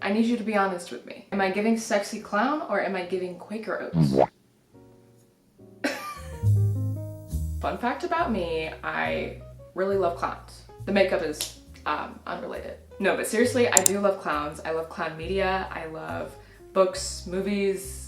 I need you to be honest with me. Am I giving sexy clown or am I giving Quaker Oats? Fun fact about me, I really love clowns. The makeup is unrelated. No, but seriously, I do love clowns. I love clown media. I love books, movies.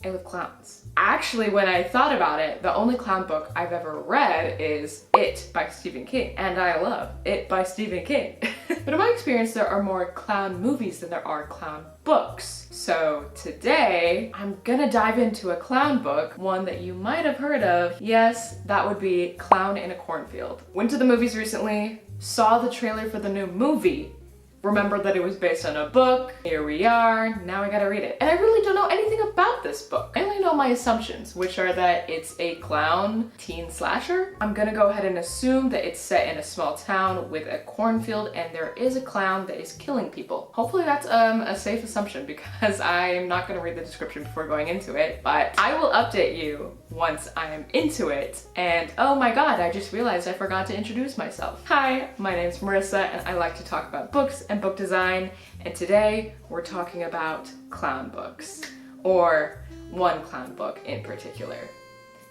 I love clowns. Actually, when I thought about it, the only clown book I've ever read is It by Stephen King, and I love It by Stephen King. But in my experience, there are more clown movies than there are clown books. So today, I'm gonna dive into a clown book, one that you might have heard of. Yes, that would be Clown in a Cornfield. Went to the movies recently, saw the trailer for the new movie, remembered that it was based on a book. Here we are, now I gotta read it. And I really don't know anything about this book. I only know my assumptions, which are that it's a clown teen slasher. I'm gonna go ahead and assume that it's set in a small town with a cornfield and there is a clown that is killing people. Hopefully that's a safe assumption because I'm not gonna read the description before going into it, but I will update you once I am into it. And oh my god, I just realized I forgot to introduce myself. Hi, my name's Marissa and I like to talk about books and book design, and today we're talking about clown books, or one clown book in particular.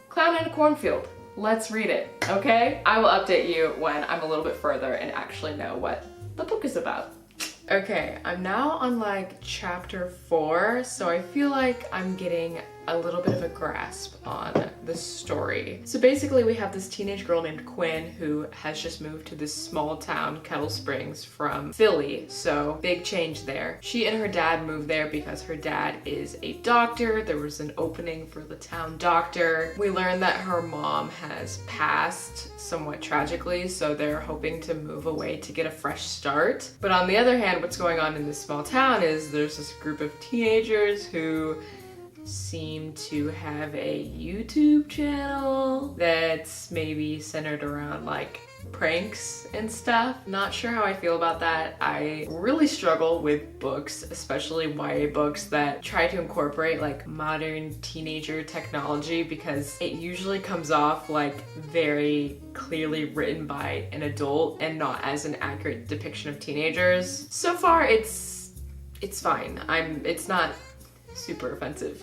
Clown in a Cornfield. Let's read it, okay? I will update you when I'm a little bit further and actually know what the book is about. Okay, I'm now on like chapter 4, so I feel like I'm getting a little bit of a grasp on the story. So basically we have this teenage girl named Quinn who has just moved to this small town, Kettle Springs, from Philly, so big change there. She and her dad moved there because her dad is a doctor. There was an opening for the town doctor. We learned that her mom has passed somewhat tragically, so they're hoping to move away to get a fresh start. But on the other hand, what's going on in this small town is there's this group of teenagers who seem to have a YouTube channel that's maybe centered around like pranks and stuff. Not sure how I feel about that. I really struggle with books, especially YA books that try to incorporate like modern teenager technology because it usually comes off like very clearly written by an adult and not as an accurate depiction of teenagers. So far it's fine. It's not super offensive.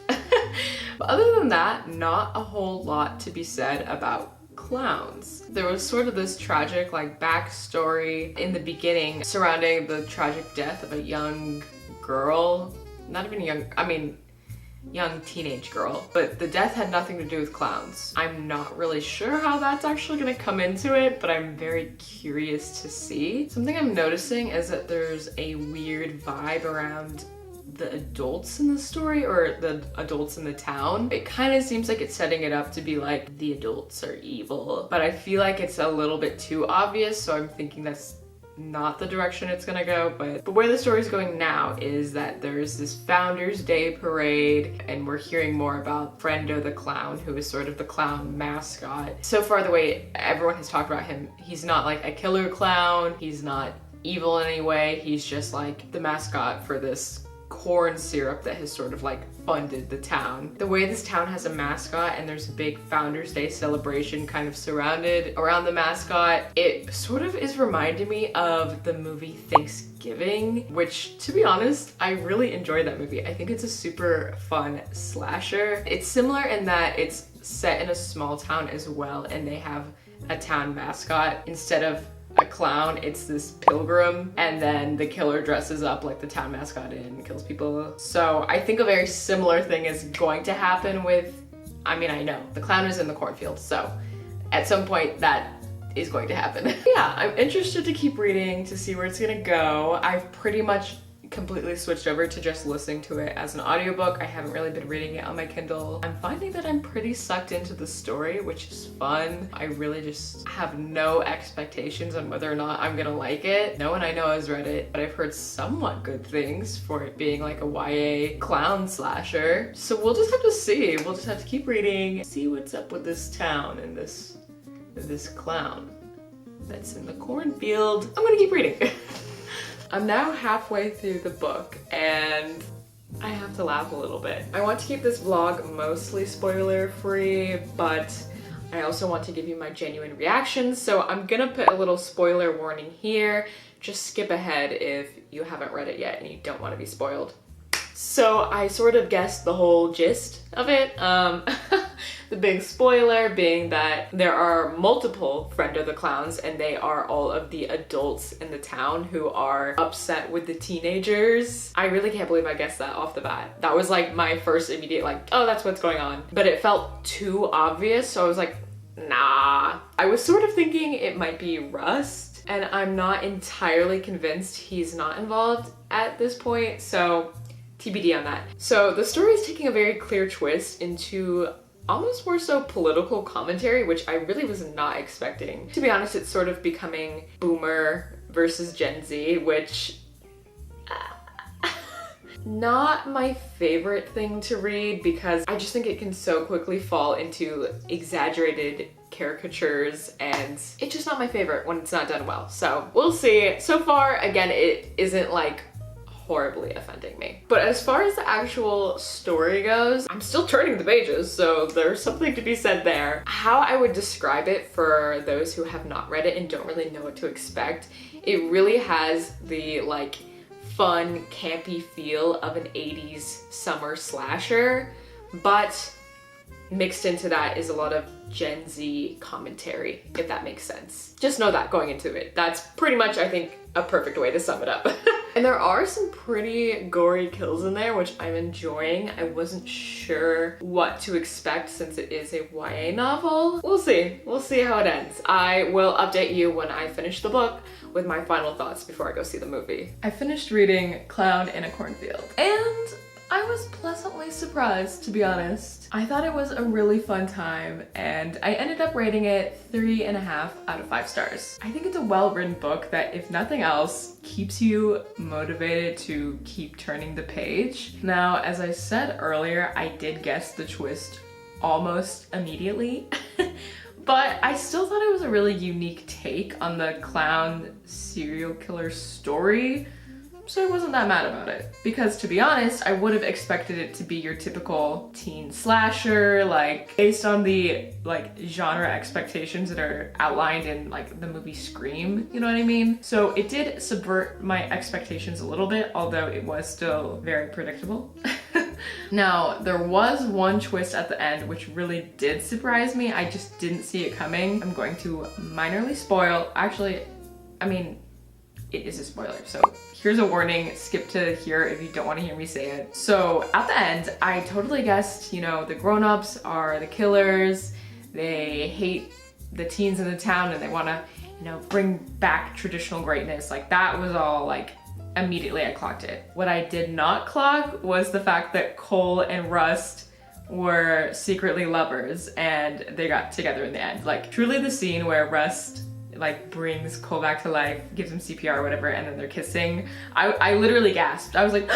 But other than that, not a whole lot to be said about clowns. There was sort of this tragic like backstory in the beginning surrounding the tragic death of a young girl. Not even young, I mean young teenage girl, but the death had nothing to do with clowns. I'm not really sure how that's actually gonna come into it, but I'm very curious to see. Something I'm noticing is that there's a weird vibe around the adults in the story, or the adults in the town. It kind of seems like it's setting it up to be like the adults are evil, but I feel like it's a little bit too obvious, so I'm thinking that's not the direction it's gonna go. But where the story's going now is that there's this Founders Day parade and we're hearing more about Friendo the clown, who is sort of the clown mascot. So far the way everyone has talked about him, he's not like a killer clown, he's not evil in any way, he's just like the mascot for this corn syrup that has sort of like funded the town. The way this town has a mascot and there's a big Founders Day celebration kind of surrounded around the mascot, it sort of is reminding me of the movie Thanksgiving, which to be honest, I really enjoyed that movie. I think it's a super fun slasher. It's similar in that it's set in a small town as well and they have a town mascot. Instead of a clown, it's this pilgrim, and then the killer dresses up like the town mascot and kills people. So I think a very similar thing is going to happen with, I mean, I know, the clown is in the cornfield, so at some point that is going to happen. Yeah, I'm interested to keep reading to see where it's gonna go. I've pretty much completely switched over to just listening to it as an audiobook. I haven't really been reading it on my Kindle. I'm finding that I'm pretty sucked into the story, which is fun. I really just have no expectations on whether or not I'm gonna like it. No one I know has read it, but I've heard somewhat good things for it being like a YA clown slasher. So we'll just have to see. We'll just have to keep reading, see what's up with this town and this clown that's in the cornfield. I'm gonna keep reading. I'm now halfway through the book and I have to laugh a little bit. I want to keep this vlog mostly spoiler free, but I also want to give you my genuine reactions. So I'm gonna put a little spoiler warning here just skip ahead if you haven't read it yet and you don't want to be spoiled. So I sort of guessed the whole gist of it. The big spoiler being that there are multiple Friend of the Clowns, and they are all of the adults in the town who are upset with the teenagers. I really can't believe I guessed that off the bat. That was like my first immediate like, oh, that's what's going on. But it felt too obvious, so I was like, nah. I was sort of thinking it might be Rust, and I'm not entirely convinced he's not involved at this point, so TBD on that. So the story is taking a very clear twist into almost more so political commentary, which I really was not expecting. To be honest, it's sort of becoming Boomer versus Gen Z, which not my favorite thing to read because I just think it can so quickly fall into exaggerated caricatures, and it's just not my favorite when it's not done well. So we'll see. So far, again, it isn't like horribly offending me. But as far as the actual story goes, I'm still turning the pages, so there's something to be said there. How I would describe it for those who have not read it and don't really know what to expect, it really has the like fun, campy feel of an 80s summer slasher, but mixed into that is a lot of Gen Z commentary, if that makes sense. Just know that going into it. That's pretty much, I think, a perfect way to sum it up. And there are some pretty gory kills in there, which I'm enjoying. I wasn't sure what to expect since it is a YA novel. We'll see. We'll see how it ends. I will update you when I finish the book with my final thoughts before I go see the movie. I finished reading Clown in a Cornfield, and I was pleasantly surprised, to be honest. I thought it was a really fun time, and I ended up rating it 3.5 out of 5 stars. I think it's a well-written book that, if nothing else, keeps you motivated to keep turning the page. Now, as I said earlier, I did guess the twist almost immediately, but I still thought it was a really unique take on the clown serial killer story. So I wasn't that mad about it. Because to be honest, I would have expected it to be your typical teen slasher, like based on the like genre expectations that are outlined in like the movie Scream, you know what I mean? So it did subvert my expectations a little bit, although it was still very predictable. Now, there was one twist at the end which really did surprise me. I just didn't see it coming. I'm going to minorly spoil. Actually, I mean, it is a spoiler, so here's a warning, skip to here if you don't want to hear me say it. So at the end, I totally guessed, you know, the grown-ups are the killers, they hate the teens in the town and they want to, you know, bring back traditional greatness. Like that was all like, immediately I clocked it. What I did not clock was the fact that Cole and Rust were secretly lovers and they got together in the end. Like truly the scene where Rust like brings Cole back to life, gives him CPR or whatever, and then they're kissing. I literally gasped. I was like,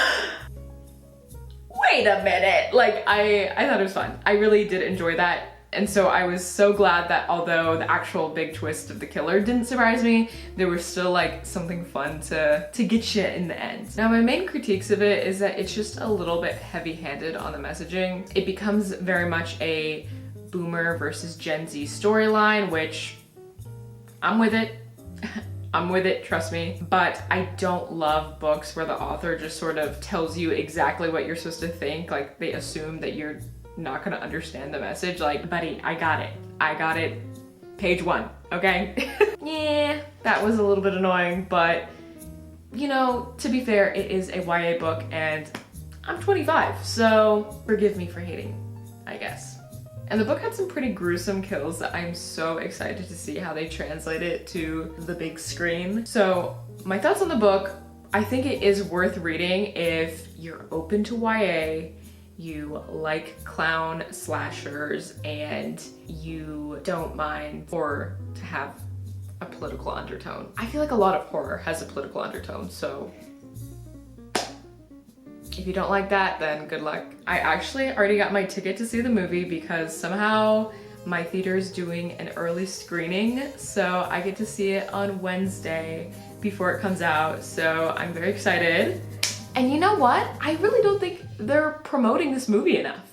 wait a minute. Like I thought it was fun. I really did enjoy that. And so I was so glad that although the actual big twist of the killer didn't surprise me, there was still like something fun to get you in the end. Now my main critiques of it is that it's just a little bit heavy-handed on the messaging. It becomes very much a Boomer versus Gen Z storyline, which I'm with it. I'm with it, trust me. But I don't love books where the author just sort of tells you exactly what you're supposed to think. Like they assume that you're not gonna understand the message. Like, buddy, I got it. I got it. Page 1, okay? Yeah, that was a little bit annoying, but you know, to be fair, it is a YA book and I'm 25, so forgive me for hating, I guess. And the book had some pretty gruesome kills that I'm so excited to see how they translate it to the big screen. So my thoughts on the book, I think it is worth reading if you're open to YA, you like clown slashers, and you don't mind horror to have a political undertone. I feel like a lot of horror has a political undertone, so if you don't like that, then good luck. I actually already got my ticket to see the movie because somehow my theater's doing an early screening, so I get to see it on Wednesday before it comes out, so I'm very excited. And you know what? I really don't think they're promoting this movie enough.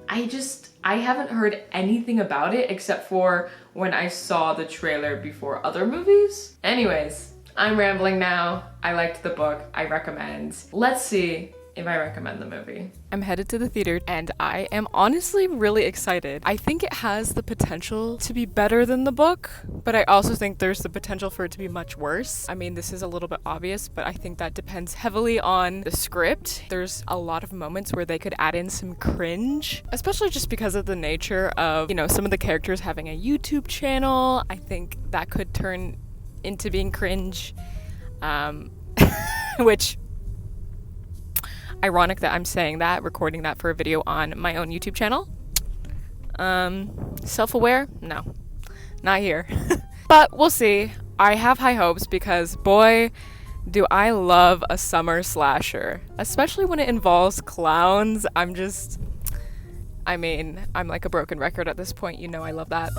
I haven't heard anything about it except for when I saw the trailer before other movies. Anyways, I'm rambling now. I liked the book. I recommend. Let's see if I recommend the movie. I'm headed to the theater and I am honestly really excited. I think it has the potential to be better than the book, but I also think there's the potential for it to be much worse. I mean, this is a little bit obvious, but I think that depends heavily on the script. There's a lot of moments where they could add in some cringe, especially just because of the nature of, you know, some of the characters having a YouTube channel. I think that could turn into being cringe, which, ironic that I'm saying that, recording that for a video on my own YouTube channel. Self-aware? No, not here. But we'll see. I have high hopes because, boy, do I love a summer slasher, especially when it involves clowns. I'm like a broken record at this point. You know I love that.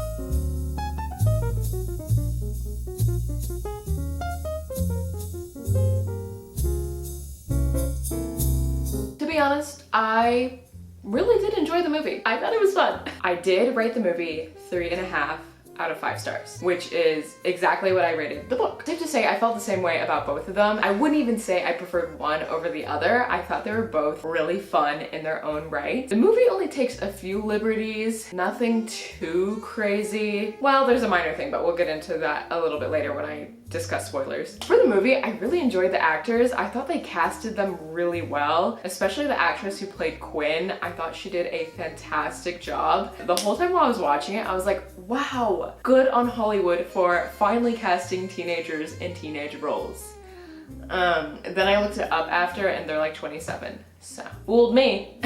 To be honest, I really did enjoy the movie. I thought it was fun. I did rate the movie 3.5 out of 5 stars, which is exactly what I rated the book. Safe to say, I felt the same way about both of them. I wouldn't even say I preferred one over the other. I thought they were both really fun in their own right. The movie only takes a few liberties, nothing too crazy. Well, there's a minor thing, but we'll get into that a little bit later when I discuss spoilers. For the movie, I really enjoyed the actors. I thought they casted them really well, especially the actress who played Quinn. I thought she did a fantastic job. The whole time while I was watching it, I was like, wow, good on Hollywood for finally casting teenagers in teenage roles. Then I looked it up after and they're like 27, so fooled me.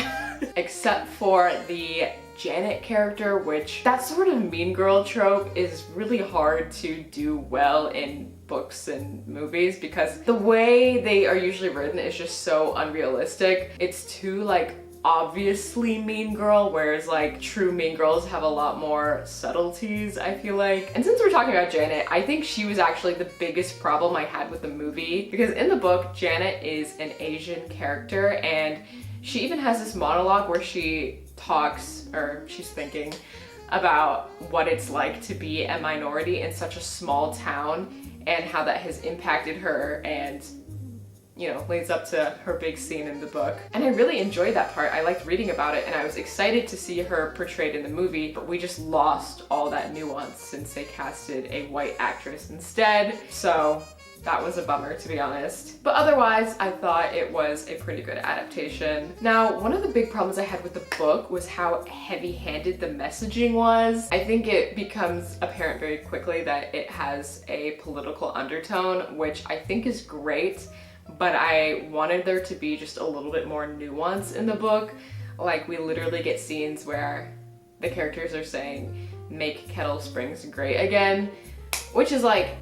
Except for the Janet character, which that sort of mean girl trope is really hard to do well in books and movies because the way they are usually written is just so unrealistic. It's too like obviously mean girl, whereas like true mean girls have a lot more subtleties, I feel like. And since we're talking about Janet, I think she was actually the biggest problem I had with the movie, because in the book, Janet is an Asian character and she even has this monologue where she talks, or she's thinking about what it's like to be a minority in such a small town and how that has impacted her and, you know, leads up to her big scene in the book. And I really enjoyed that part. I liked reading about it and I was excited to see her portrayed in the movie, but we just lost all that nuance since they casted a white actress instead. So that was a bummer, to be honest. But otherwise, I thought it was a pretty good adaptation. Now, one of the big problems I had with the book was how heavy-handed the messaging was. I think it becomes apparent very quickly that it has a political undertone, which I think is great, but I wanted there to be just a little bit more nuance in the book. Like, we literally get scenes where the characters are saying, "Make Kettle Springs great again," which is like,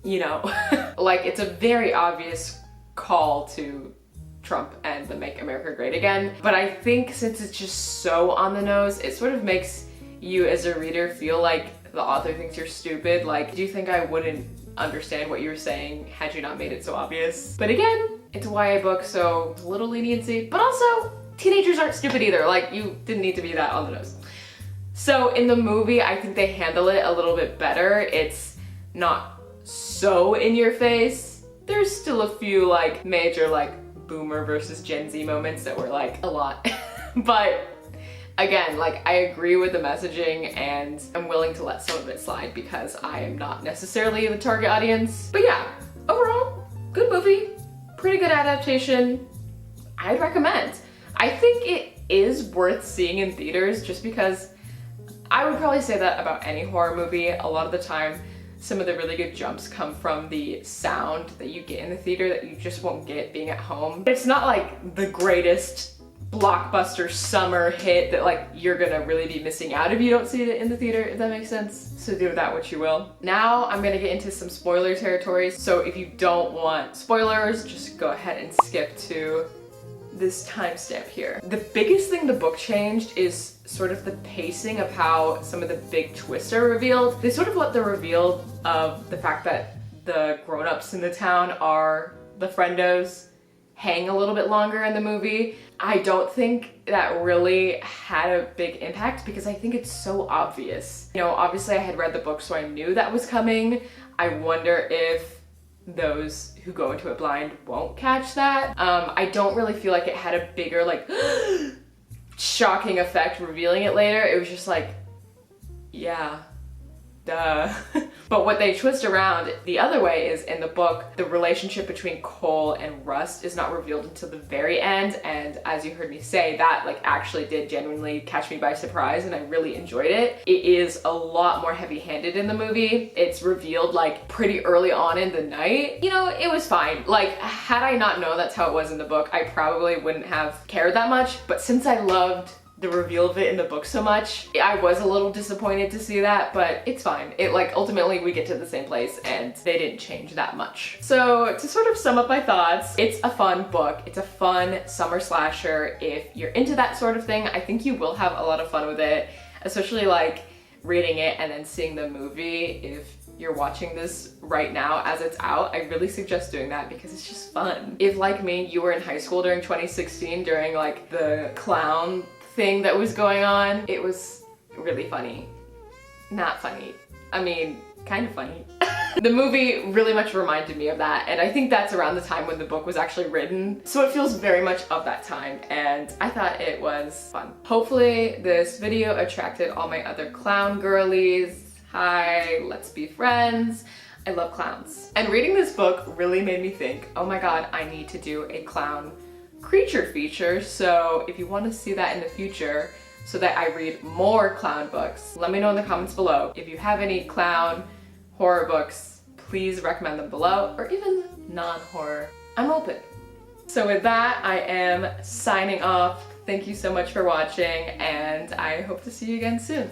you know, like it's a very obvious call to Trump and the Make America Great Again. But I think since it's just so on the nose, it sort of makes you as a reader feel like the author thinks you're stupid. Like, do you think I wouldn't understand what you were saying had you not made it so obvious? But again, it's a YA book, so a little leniency, but also teenagers aren't stupid either. Like, you didn't need to be that on the nose. So in the movie, I think they handle it a little bit better. It's not so in your face. There's still a few like major like boomer versus Gen Z moments that were like a lot. But again, like I agree with the messaging and I'm willing to let some of it slide because I am not necessarily the target audience. But yeah, overall, good movie, pretty good adaptation. I'd recommend. I think it is worth seeing in theaters just because I would probably say that about any horror movie. A lot of the time, some of the really good jumps come from the sound that you get in the theater that you just won't get being at home. It's not like the greatest blockbuster summer hit that like you're gonna really be missing out if you don't see it in the theater, if that makes sense. So do with that what you will. Now I'm gonna get into some spoiler territories. So if you don't want spoilers, just go ahead and skip to this timestamp here. The biggest thing the book changed is sort of the pacing of how some of the big twists are revealed. They sort of let the reveal of the fact that the grown-ups in the town are the friendos hang a little bit longer in the movie. I don't think that really had a big impact because I think it's so obvious. You know, obviously I had read the book so I knew that was coming. I wonder if those who go into it blind won't catch that. I don't really feel like it had a bigger like shocking effect revealing it later. It was just like, yeah, duh. But what they twist around the other way is in the book, the relationship between Cole and Rust is not revealed until the very end. And as you heard me say, that like actually did genuinely catch me by surprise and I really enjoyed it. It is a lot more heavy-handed in the movie. It's revealed like pretty early on in the night. You know, it was fine. Like, had I not known that's how it was in the book, I probably wouldn't have cared that much. But since I loved the reveal of it in the book so much, I was a little disappointed to see that, but it's fine. It like ultimately we get to the same place and they didn't change that much. So to sort of sum up my thoughts, it's a fun book. It's a fun summer slasher. If you're into that sort of thing, I think you will have a lot of fun with it, especially like reading it and then seeing the movie. If you're watching this right now as it's out, I really suggest doing that because it's just fun. If like me, you were in high school during 2016 during like the clown thing that was going on, it was really funny. Not funny. I mean, kind of funny. The movie really much reminded me of that, and I think that's around the time when the book was actually written, so it feels very much of that time, and I thought it was fun. Hopefully this video attracted all my other clown girlies. Hi, let's be friends. I love clowns. And reading this book really made me think, oh my god, I need to do a clown creature feature, so if you want to see that in the future so that I read more clown books, let me know in the comments below. If you have any clown horror books, please recommend them below, or even non-horror. I'm open. So with that, I am signing off. Thank you so much for watching, and I hope to see you again soon.